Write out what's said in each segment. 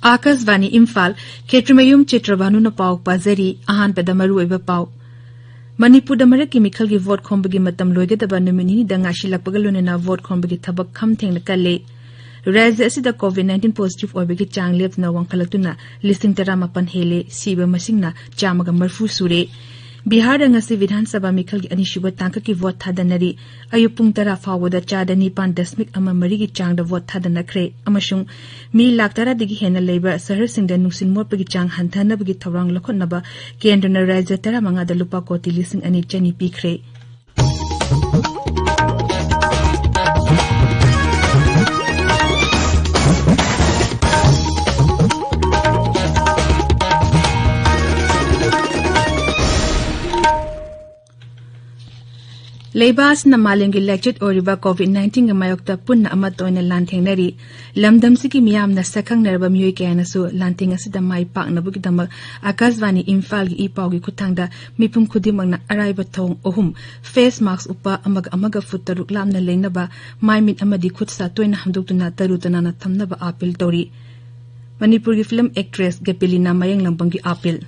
Akasvani Imphal, Chitrabhanu Chitrabhanu na pau pazari, ahan pedamaru eba pau. Manipur Damaraki Mikhalgi vote kombagi matam loigadaba numini dangashilakpagalunena vote kombagi tabak kamtheng nakale. Raja asida COVID-19 positive oibagi changlep na wangkalatuna listing taramapan hele siba masingna chamaga marfu sure. Bihar ngasi Vidhan Sabha Mikhalgi anishuba tangkaki vote thadanari ayupung tara fawada chada nipan dasmik ama marigi changda vote thadanakre amashung mi laktara digi hena labor sahar singda nusin morpagi chang hantanabagi thawrang lakhotnaba kendra raja tara manga da lupa koti lising ani chani pikre. Labas na malingi lectured oriba COVID-19 ga mayokta punna amato na lanting nari lamdam siki miyam na sakang narba miyoy kaya na so lanting asida may pak na bugidamag Akasvani Imphal gi ipaw gi kutangda mipum kudimag na arayba tong ohum face mask upa amaga futaruk lam na leng na ba may mit amadi kutsa toy na hamduk na tarutana na tam na ba apil tori. Manipur gi film actress Gapelina Mayang Lambang gi apil.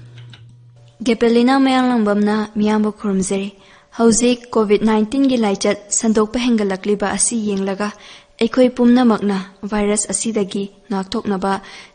Gapelina Mayang Lambam na miyam kurumzeri. Hauzik COVID-19 gi laichat sandokpa hengalakliba asi yenglaga aikoi pumnamakna virus asidagi ngakthoknaba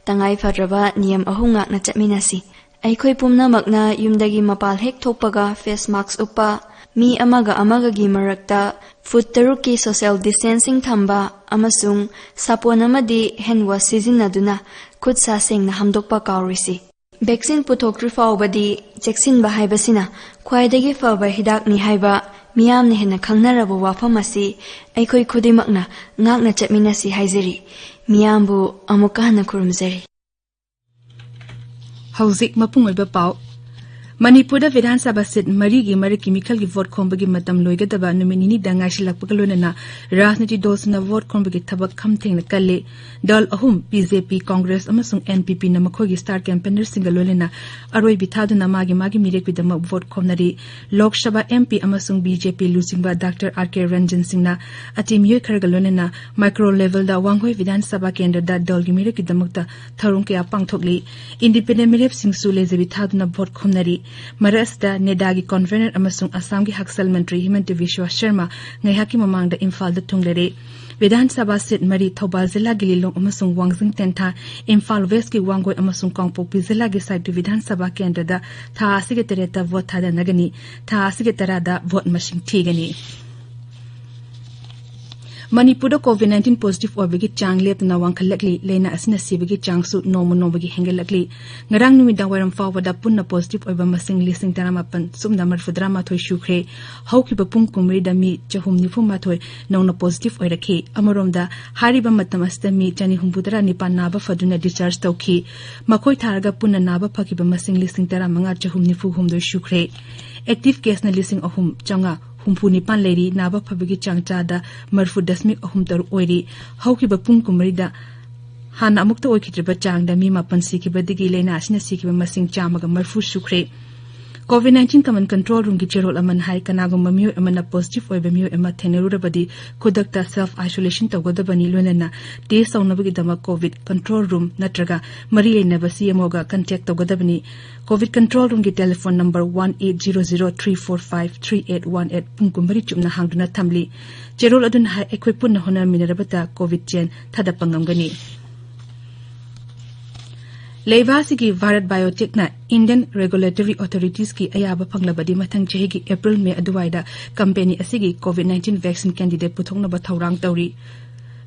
tangai fadraba niyam ahunga na chatminasi aikoi pumnamakna yumdagi mapal hek thokpaga face mask upa mi amaga gi marakta foot taruki social distancing thamba amasung sapon amadi hand wash sizinaduna khutsa sengna hamdokpa kaurisi Vaccine puthokri faubadi jacksin ba haibasina khwaidagi faba hidak ni haiba miyam ne hena khangnarabo wafam asi aikoi khudimakna ngakna chatminasi haizeri miyambu amuka na kurumzeri Hauzik mapungoiba pau Manipur da Vidhan Sabha sit marigi mariki Mikhalgi vote kombagi matam loigadaba numinini dangashilakpagalunena rajniti dosna vote kombagi thabak khamtheng na kalle dal ahum BJP Congress amasung NPP na makhogi star campaigner singalolena aroi bithaduna magi mirek bidama vote komnari Lok Sabha MP amasung BJP lusingba Dr. RK Ranjan Singna atim yoy khargalonena micro level da wanghoi Vidhan Sabha kendra da dal gi mirek bidamakta tharung ke apang thokli independent mirep singsu leze bithaduna vote komnari Marasta Nedagi Convener amasung Assam gi Haksal Mantri Himanta Vishwa Sharma ngaihaki mamang da Imphal da tunglere Vidhan Sabha sit mari Thobal Zilla Gililong amasung Wangzing Tenta Imphal West gi Wangoi amasung Kongpok Zilla gi side Vidhan Sabha kendra da tha asige tereta vote thada nagani tha asige terada vote machine thigani Manipur COVID-19 positive orbigi chang lep na wangkhalakli leina asina sibigi changsu nomobagi hengelakli ngarang numidang waram fawada punna positive oiba masing lising taramapan sumna marfudrama thoi shukre haukiba pung kumri da mi chahum nifuma thoi nongna positive oirakhi amaromda hariba matam asta mi chani humbudra nipan naba faduna discharge tawki makoi tharaga punna naba phakiba masing lising taramanga chahum nifu humdoi shukre active case na lising ahum changa Humpuni pan lady naba phabigi changchada marfu dasmik ahum taru oiri haukiba pung kumrida hana amukta oikitriba changda mi mapan sikiba digi leina asina sikiba masing chamaga marfu shukre COVID-19 common control room gi cherol aman hai kanago mamio amana positive oiba mio ema thenerurabadi kudakta self isolation tawgodabani lonena test saunabagi dama COVID control room natraga mari leina basi amoga contact tawgodabani COVID control room gi telephone number 180034538818 pungkumari chumna hangduna thamli cherol adun hai equipun na hona minarabata COVID chain thada pangamgani Leivasi ki Bharat Biotech na Indian Regulatory Authorities ki ayaba panglabadi mathang chahi ki April May aduwaida company asigi COVID-19 vaccine candidate puthongna ba thaurang tawri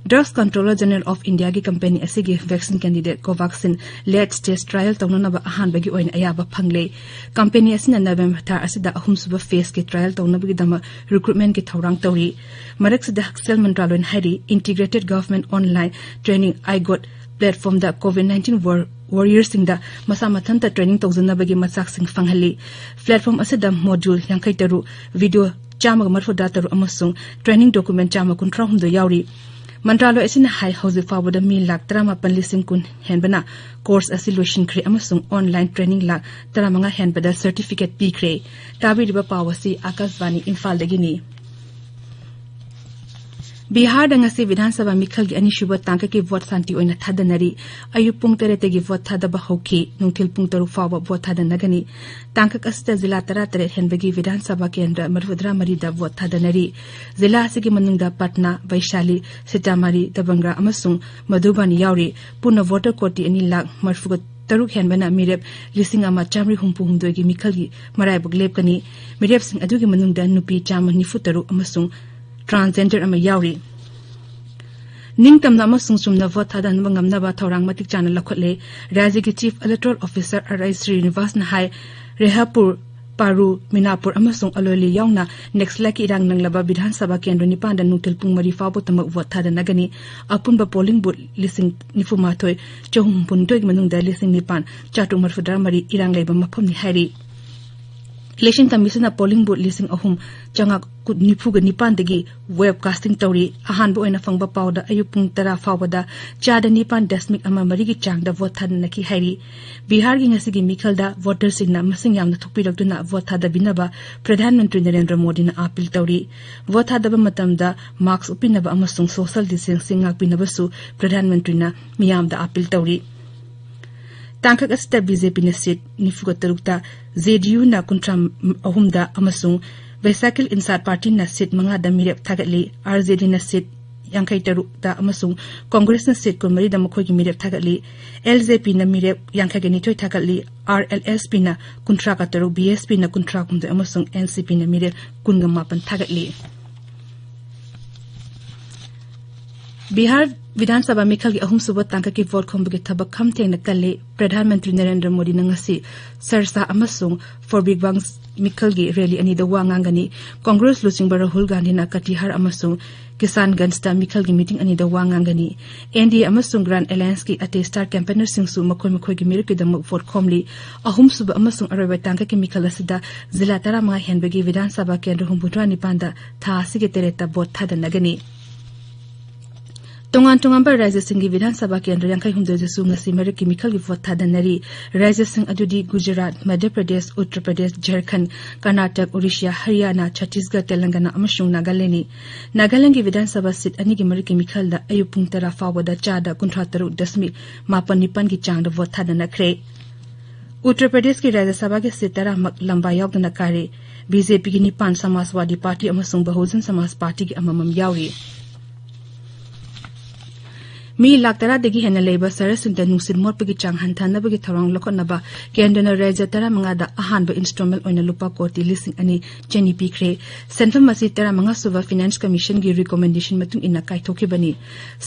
Drugs Controller General of India ki company asigi vaccine candidate Covaxin late stage trial tawna ba ahan bagi oin ayaba phangle company asina November thar asida ahum suba phase ki trial tawna bagi dama recruitment ki thaurang tawri marak sida Haksal Mantraloin hari integrated government online training I got platform da COVID-19 warriors singda masa mathanta training tawzana bagi masak sing fanghali platform asida module yankai taru video chama marfu dataru amasung training document chama kuntra humdo yauri mantralo asina hai hauzi fawada mi lak trama panlising kun henbana course association kre amasung online training lak tramanga henbada certificate p kre tabi riba pawasi Akasvani Imphal dagini Bihar दंगसी विधानसभा मिखल की अनिशुब तांका की vote शांति ओइना थादनरी अयु पुंग तरेते की vote थादब हौकी नुंथिल पुंग तरुक फाव vote थादनगनी तांका कस्ता जिला 13 हेनबगी विधानसभा केंद्र मरफुद्रा मरीदा vote थादनरी जिला असिगी मनुंगदा पटना वैशाली सीतामढ़ी दबंगरा अमसुंग मधुबनी यावरी पुनः वोटर कोटी 2 लाख मरफुग तरुक हेनबना मिरेप 1,964 की मिखल की मरायबुक लेपकनी मिरेप सिंह अदुगी मनुंगदा नुपी 93 अमसुंग ट्रांसजेंडर अमा यावरी निंगतमना अमसुंग सुमना वोट थादनबा ngamnaba थौरांग मतिक चाना लखोले राज्य की chief electoral officer RI Srinivas नाहाय रेहापुर पारू मिनापुर अमसुंग अलोली यावना नेक्सला की इरांग नंगलबा विधानसभा केंद्र निपान दा नुतिल पुंग मरी फाबो तमक वोट थादनगनी अपुनबा पोलिंग बूथ 9,492 की मनुंगदा 9,4 मरी इरांग लेबा मफमनि हायरी election commission polling booth 3,994 webcasting तौरी अहानबो ओइना फंगबा पाउदा अयु पुंग 10 फावदा 4.9 की चांगदा वोट थादनकी हायरी बिहार की ngasi मिखलदा वोटर सिंगना मसिंग यामना थोकपिरक्तुना वोट थादबिनबा प्रधानमंत्री नरेंद्र मोदी ना अपील तौरी वोट थादबा मतमदा मार्क्स उपिनबा अमसुंग सोशल डिस्टेंसिंग ngakpinabsu प्रधानमंत्री ना मियामदा अपील तौरी तांकक अस्ता बीजेपी ने सीट 93 जेडीयू ना 3 अमसुंग वैसाकिल इंसार पार्टी ना सीट 5 मिरेप थागतली आरजेडी ना सीट 53 अमसुंग कांग्रेस ना सीट 9 मखोई की मिरेप थागतली एलजेपी ना मिरेप 52 थागतली आरएलएसपी ना 13 बीएसपी ना 13 अमसुंग एनसीपी ना मिरेप 19 थागतली बिहार विधानसभा मिखल की अहुमसुब तांका की वोट खोंबगे थबक खमथेंग कल्ले प्रधानमंत्री नरेंद्र मोदी नंगसी सरसा अमसुंग फोरबिगवांग मिखल की रैली अनी द वांगांगनी कांग्रेस लुचिंग राहुल गांधी ना कटिहार अमसुंग किसानगंज ता मिखल की मीटिंग अनी द वांगांगनी एनडीए अमसुंग ग्रांड अलायंस की अटे स्टार कैंपेनर सिंगसु मखोई की मिरक दम वोट खोमली अहुमसुब अमसुंग अरवे तांका की मिखल असिदा जिला 15 हेनबगी विधानसभा केंद्र हुंबुद्रा निपांदा था सिगे तेरेता वोट थादनगनी तोंगान राज्य सिंह की विधानसभा केंद्र 52 ngasi मरक की मिखल की वोट थादनरी राज्य सिंह अदुदी गुजरात मध्य प्रदेश उत्तर प्रदेश झारखंड कर्नाटक ओडिशा हरियाणा छत्तीसगढ़ तेलंगाना अमसुंग नागालैंड की विधानसभा सीट 2 की मरक की मिखल दा अयु पुंग 10 फावदा 4.93 की चांग वोट थादनखरे उत्तर प्रदेश की राज्यसभा के सीट 13 लंबा यावदना कारे बीजेपी की 9 समाजवादी पार्टी अमसुंग बहुजन समाज पार्टी की अममम यावरी मी लाख 10 हेन लेब सरसिंग नुसिन मोटपगी चांग हंथानबगी थौरांग लखोनबा केंद्रना राज्य 15 दा अहानब इंस्टॉलमेंट ओइना लुपा कोटी 2,000 चेनी पीखरे सेंट्रल मसी 15 सुबा फाइनेंस कमीशन की रिकमेंडेशन मतुंग इना काइथोखिबनी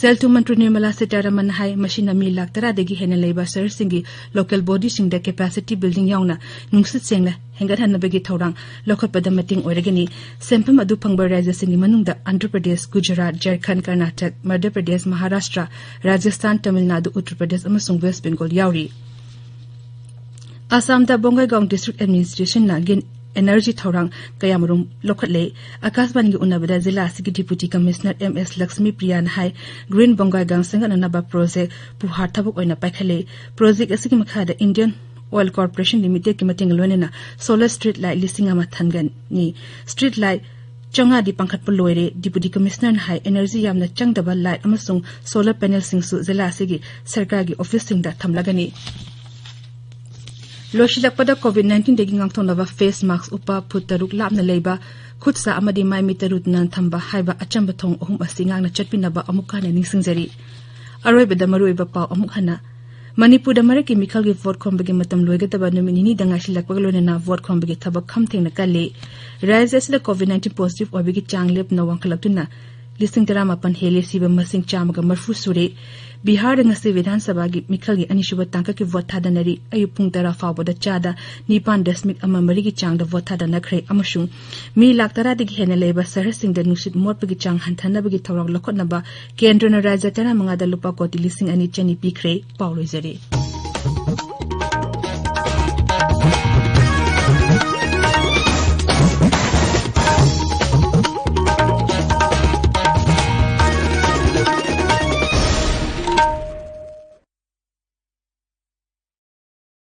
सेल टू मंत्री निर्मला सीतारमण हाय मशीना मी लाख 10 हेन लेब सरसिंग की लोकल बॉडी सिंग दा कैपेसिटी बिल्डिंग यावना नुसित सेंगना हेंगत हनबगी थौरांग लखोटपदा मतिंग ओइरगनी सेंफम अदु फंगबा राज्य सिंग मनुंगदा आंध्र प्रदेश गुजरात झारखंड कर्नाटक मध्य प्रदेश महाराष्ट्र राजस्थान तमिलनाडु उत्तर प्रदेश अमसुंग वेस्ट बंगाल यावरी असम दा बोंगाईगांव डिस्ट्रिक्ट एडमिनिस्ट्रेशन ना गिन एनर्जी थौरांग कयामरुम लोखले आकाशवाणी की उन्नबदा जिला सिगी deputy commissioner MS Lakshmi Priya हाय ग्रीन बोंगाईगांव संगननबा प्रोजेक्ट पुहार थबक ओइना पाइखले प्रोजेक्ट असिगी मखादा इंडियन ऑयल कॉर्पोरेशन लिमिटेड की मतिंग लोनेना सोलर स्ट्रीट लाइट 1,000 थनगनी स्ट्रीट लाइट चंगादी पंखटप लोइरे डिप्यूटी कमिश्नर हाई एनर्जी यामना चंगदबा लाइट अमसुंग सोलर पैनल सिंगसु जिला सिगी सरकार की ऑफिस सिंगदा थमलगनी लोशिलकपदा कोविड-19 देगी ngangthonaba फेस मास्क उपा फुट 6 लापना लेबा खुदसा अमदी माइ मितरुत नान थंबा हाइबा अचंबा थोंग अहुम असिंगांगना चटपिनबा अमुकाना निसिंगजरी अरोइबदा मरुइबा पाव अमुखना मणिपुर मरक की मिखल की वोट खोंबगे मतम लोइगदबा नुमित 2 दंगाशिलकपग लोनेना वोट खोंबगे थबक खमथेंगना कले राज्य से कोविड-19 पॉजिटिव ओबेगी चांगलेप नवंखलक्तुना 18 हेले सिबा मसिंग चामगा मरफु सुरे बिहार ngasi विधानसभा की मिखल की अनिशुब तांका की वोट थादनरी अयु पुंग 10 फावदा 4.9 की चांग वोट थादनखरे अमसुंग मी लाख 10 हेन लेबा सरसिंग द नुसित मोटपगी चांग हंथनबगी थौरांग लखोनबा केंद्रना राज्य 15 दा लुपा कोटी 2,000 चेनी पीखरे पाउलोइजरे